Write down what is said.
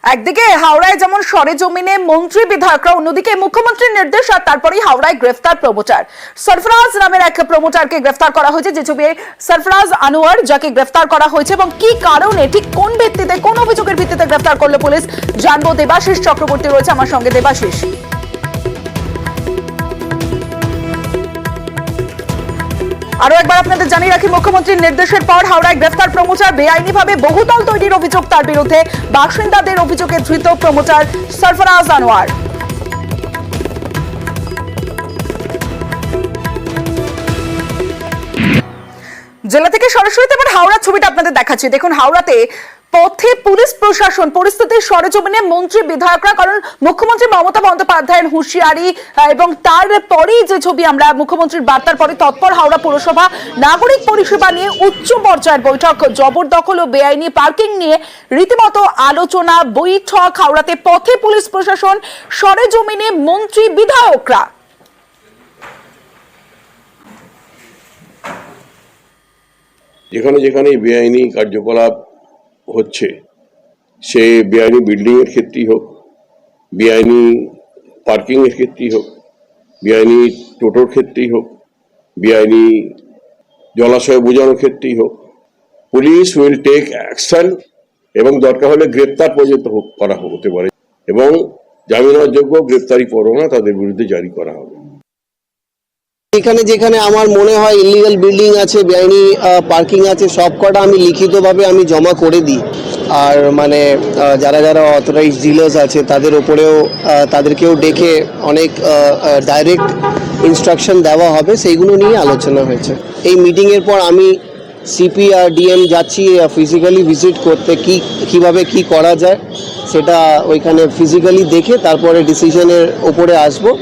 একদিকে হাওড়ায় যেমন সরেজমিনে মন্ত্রী বিধায়করা, অন্যদিকে মুখ্যমন্ত্রীর নির্দেশ আর তারপরেই হাওড়ায় গ্রেফতার প্রমোটার সরফরাজ নামের এক প্রমোটারকে গ্রেফতার করা হয়েছে। যে ছবি সরফরাজ আনোয়ার, যাকে গ্রেফতার করা হয়েছে এবং কি কারণে, ঠিক কোন ভিত্তিতে, কোন অভিযোগের ভিত্তিতে গ্রেফতার করলো পুলিশ, জানবো। দেবাশিস চক্রবর্তী রয়েছে আমার সঙ্গে। দেবাশিস, আরো একবার আপনাদের জানিয়ে রাখি, মুখ্যমন্ত্রীর নির্দেশের পর হাওড়ায় গ্রেফতার প্রমোটার, বেআইনিভাবে বহুতল তৈরির অভিযোগ তার বিরুদ্ধে, বাসিন্দাদের অভিযোগে ধৃত প্রমোটার সরফরাজ আনোয়ার। জেলা থেকে সরাসরি এবার হাওড়ার ছবিটা আপনাদের দেখাচ্ছি। দেখুন, হাওড়াতে পথে পুলিশ প্রশাসন, পরিস্থিতির সরেজমিনে মন্ত্রী বিধায়করা, কারণ মুখ্যমন্ত্রী মমতা বন্দ্যোপাধ্যায়ের হুঁশিয়ারি এবং তারপরেই যে ছবি আমরা মুখ্যমন্ত্রীর বার্তার পরে তৎপর হাওড়া পুরসভা নাগরিক পরিষেবা নিয়ে উচ্চ পর্যায়ের বৈঠক, জবরদখল ও বেআইনি পার্কিং নিয়ে রীতিমতো আলোচনা বৈঠক। হাওড়াতে পথে পুলিশ প্রশাসন, সরেজমিনে মন্ত্রী বিধায়করা। যেখানে যেখানে বেআইনি কার্যকলাপ হচ্ছে, সে বেআইনি বিল্ডিং এর ক্ষেত্রেই হোক, বেআইনি পার্কিং এর ক্ষেত্রেই হোক, বেআইনি টোটোর ক্ষেত্রেই হোক, বেআইনি জলাশয় বোঝানোর ক্ষেত্রেই হোক, পুলিশ উইল টেক অ্যাকশন এবং দরকার হলে গ্রেপ্তার পর্যন্ত করা হতে পারে এবং জামিনযোগ্য গ্রেপ্তারি পরোয়ানা তাদের বিরুদ্ধে জারি করা হবে। যেখানে যেখানে আমার মনে হয় ইলিগাল বিল্ডিং আছে, বেআইনি পার্কিং আছে, সবকটা আমি লিখিতভাবে আমি জমা করে দিই। আর মানে যারা যারা অথরাইজড ডিলার্স আছে তাদের ওপরেও তাদেরকেও ডেকে অনেক ডাইরেক্ট ইনস্ট্রাকশন দেওয়া হবে, সেইগুলো নিয়ে আলোচনা হয়েছে। এই মিটিংয়ের পর আমি সিপি আর ডিএম যাচ্ছি ফিজিক্যালি ভিজিট করতে, কিভাবে কি করা যায় সেটা ওইখানে ফিজিক্যালি দেখে তারপরে ডিসিশনের ওপরে আসবো।